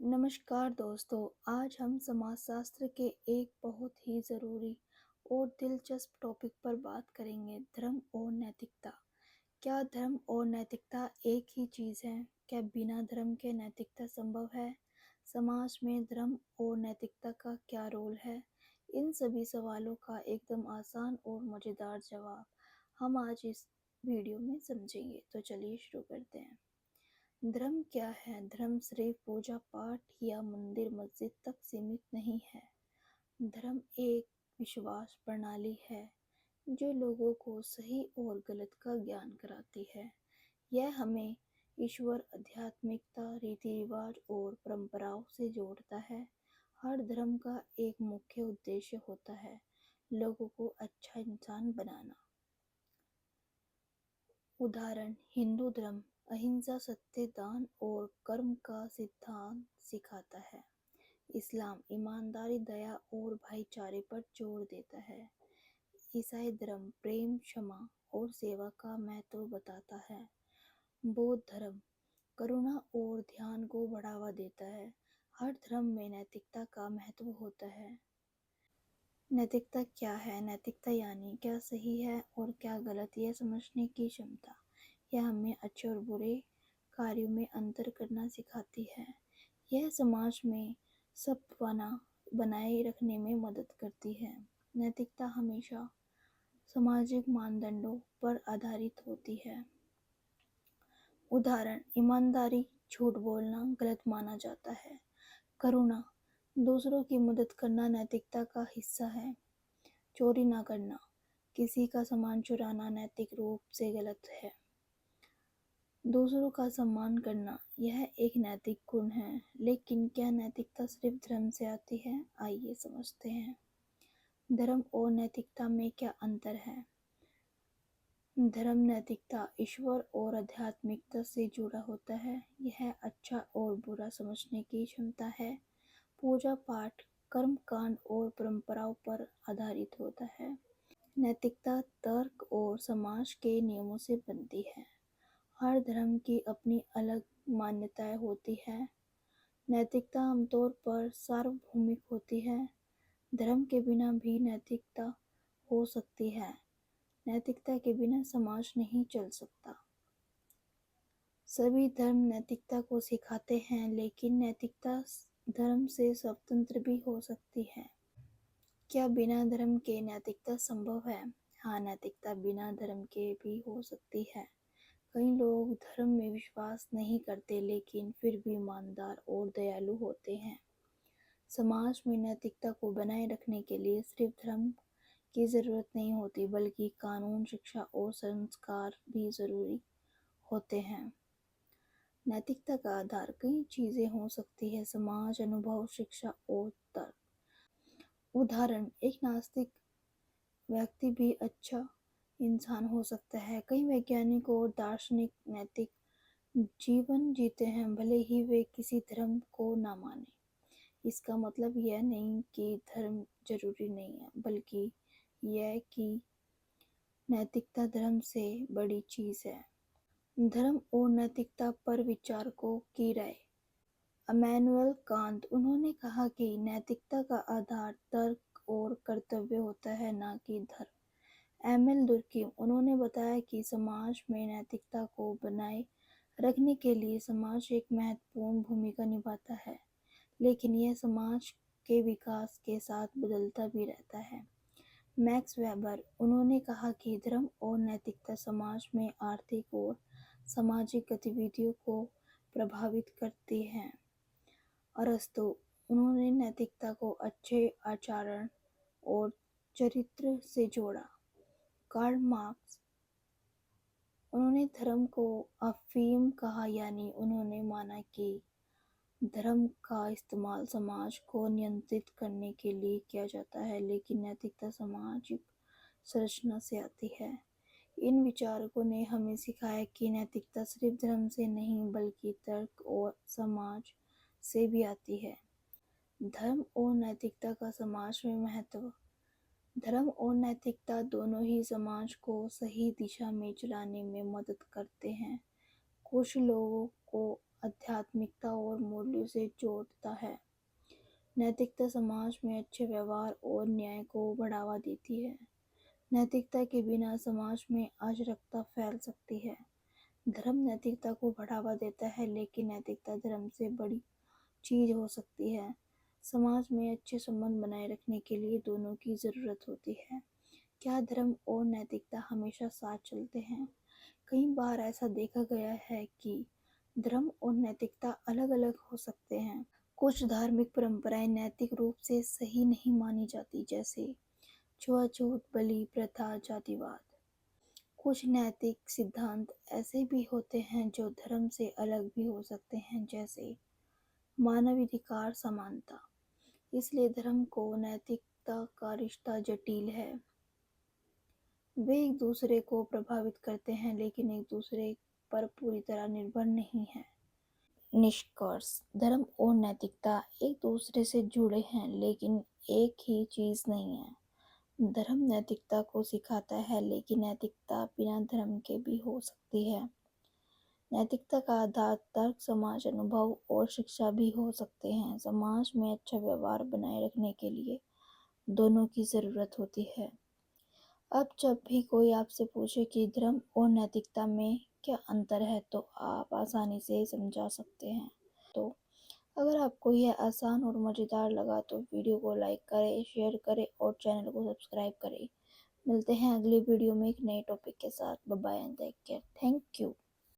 नमस्कार दोस्तों, आज हम समाजशास्त्र के एक बहुत ही ज़रूरी और दिलचस्प टॉपिक पर बात करेंगे, धर्म और नैतिकता। क्या धर्म और नैतिकता एक ही चीज़ है? क्या बिना धर्म के नैतिकता संभव है? समाज में धर्म और नैतिकता का क्या रोल है? इन सभी सवालों का एकदम आसान और मज़ेदार जवाब हम आज इस वीडियो में समझेंगे। तो चलिए शुरू करते हैं। धर्म क्या है? धर्म सिर्फ पूजा पाठ या मंदिर मस्जिद तक सीमित नहीं है। धर्म एक विश्वास प्रणाली है जो लोगों को सही और गलत का ज्ञान कराती है। यह हमें ईश्वर, आध्यात्मिकता, रीति रिवाज और परंपराओं से जोड़ता है। हर धर्म का एक मुख्य उद्देश्य होता है, लोगों को अच्छा इंसान बनाना। उदाहरण, हिंदू धर्म अहिंसा, सत्य, दान और कर्म का सिद्धांत सिखाता है। इस्लाम ईमानदारी, दया और भाईचारे पर जोर देता है। ईसाई धर्म प्रेम, क्षमा और सेवा का महत्व बताता है। बौद्ध धर्म करुणा और ध्यान को बढ़ावा देता है। हर धर्म में नैतिकता का महत्व होता है। नैतिकता क्या है? नैतिकता यानी क्या सही है और क्या गलत, यह समझने की क्षमता। यह हमें अच्छे और बुरे कार्यों में अंतर करना सिखाती है। यह समाज में सद्भावना बनाए रखने में मदद करती है। नैतिकता हमेशा सामाजिक मानदंडों पर आधारित होती है। उदाहरण, ईमानदारी, झूठ बोलना गलत माना जाता है। करुणा, दूसरों की मदद करना नैतिकता का हिस्सा है। चोरी न करना, किसी का सामान चुराना नैतिक रूप से गलत है। दूसरों का सम्मान करना, यह एक नैतिक गुण है। लेकिन क्या नैतिकता सिर्फ धर्म से आती है? आइए समझते हैं। धर्म और नैतिकता में क्या अंतर है? धर्म नैतिकता ईश्वर और आध्यात्मिकता से जुड़ा होता है। यह अच्छा और बुरा समझने की क्षमता है। पूजा पाठ, कर्म कांड और परंपराओं पर आधारित होता है। नैतिकता तर्क और समाज के नियमों से बनती है। हर धर्म की अपनी अलग मान्यताएं होती हैं। नैतिकता आमतौर पर सार्वभौमिक होती है। धर्म के बिना भी नैतिकता हो सकती है। नैतिकता के बिना समाज नहीं चल सकता। सभी धर्म नैतिकता को सिखाते हैं, लेकिन नैतिकता धर्म से स्वतंत्र भी हो सकती है। क्या बिना धर्म के नैतिकता संभव है? हाँ, नैतिकता बिना धर्म के भी हो सकती है। कई लोग धर्म में विश्वास नहीं करते लेकिन फिर भी ईमानदार और दयालु होते हैं। समाज में नैतिकता को बनाए रखने के लिए सिर्फ धर्म की जरूरत नहीं होती, बल्कि कानून, शिक्षा और संस्कार भी जरूरी होते हैं। नैतिकता का आधार कई चीजें हो सकती है: समाज, अनुभव, शिक्षा और तर्क। उदाहरण, एक नास्तिक व्यक्ति भी अच्छा इंसान हो सकता है। कई वैज्ञानिक और दार्शनिक नैतिक जीवन जीते हैं, भले ही वे किसी धर्म को न माने। इसका मतलब यह नहीं कि धर्म जरूरी नहीं है, बल्कि यह कि नैतिकता धर्म से बड़ी चीज है। धर्म और नैतिकता पर विचारकों की राय। इमैनुअल कांत, उन्होंने कहा कि नैतिकता का आधार तर्क और कर्तव्य होता है, न कि धर्म। एम.एल. दुर्कीम, उन्होंने बताया कि समाज में नैतिकता को बनाए रखने के लिए समाज एक महत्वपूर्ण भूमिका निभाता है, लेकिन यह समाज के विकास के साथ बदलता भी रहता है। मैक्स वेबर, उन्होंने कहा कि धर्म और नैतिकता समाज में आर्थिक और सामाजिक गतिविधियों को प्रभावित करती हैं। अरस्तु, उन्होंने नैतिकता को अच्छे आचरण और चरित्र से जोड़ा। कार्ल मार्क्स, उन्होंने धर्म को अफीम कहा, यानी उन्होंने माना कि धर्म का इस्तेमाल समाज को नियंत्रित करने के लिए किया जाता है, लेकिन नैतिकता सामाजिक संरचना से आती है। इन विचारकों ने हमें सिखाया कि नैतिकता सिर्फ धर्म से नहीं, बल्कि तर्क और समाज से भी आती है। धर्म और नैतिकता का समाज में महत्व। धर्म और नैतिकता दोनों ही समाज को सही दिशा में चलाने में मदद करते हैं। कुछ लोगों को आध्यात्मिकता और मूल्यों से जोड़ता है। नैतिकता समाज में अच्छे व्यवहार और न्याय को बढ़ावा देती है। नैतिकता के बिना समाज में अराजकता फैल सकती है। धर्म नैतिकता को बढ़ावा देता है, लेकिन नैतिकता धर्म से बड़ी चीज हो सकती है। समाज में अच्छे संबंध बनाए रखने के लिए दोनों की जरूरत होती है। क्या धर्म और नैतिकता हमेशा साथ चलते हैं? कई बार ऐसा देखा गया है कि धर्म और नैतिकता अलग-अलग हो सकते हैं। कुछ धार्मिक परंपराएं नैतिक रूप से सही नहीं मानी जाती, जैसे छुआछूत, बलि प्रथा, जातिवाद। कुछ नैतिक सिद्धांत ऐसे भी होते हैं जो धर्म से अलग भी हो सकते हैं, जैसे मानवाधिकार, समानता। इसलिए धर्म को नैतिकता का रिश्ता जटिल है। वे एक दूसरे को प्रभावित करते हैं, लेकिन एक दूसरे पर पूरी तरह निर्भर नहीं हैं। निष्कर्ष: धर्म और नैतिकता एक दूसरे से जुड़े हैं, लेकिन एक ही चीज नहीं है। धर्म नैतिकता को सिखाता है, लेकिन नैतिकता बिना धर्म के भी हो सकती है। नैतिकता का आधार तर्क, समाज, अनुभव और शिक्षा भी हो सकते हैं। समाज में अच्छा व्यवहार बनाए रखने के लिए दोनों की जरूरत होती है। अब जब भी कोई आपसे पूछे कि धर्म और नैतिकता में क्या अंतर है, तो आप आसानी से समझा सकते हैं। तो अगर आपको यह आसान और मज़ेदार लगा तो वीडियो को लाइक करें, शेयर करें और चैनल को सब्सक्राइब करें। मिलते हैं अगली वीडियो में एक नए टॉपिक के साथ। Bye bye and take care. Thank you.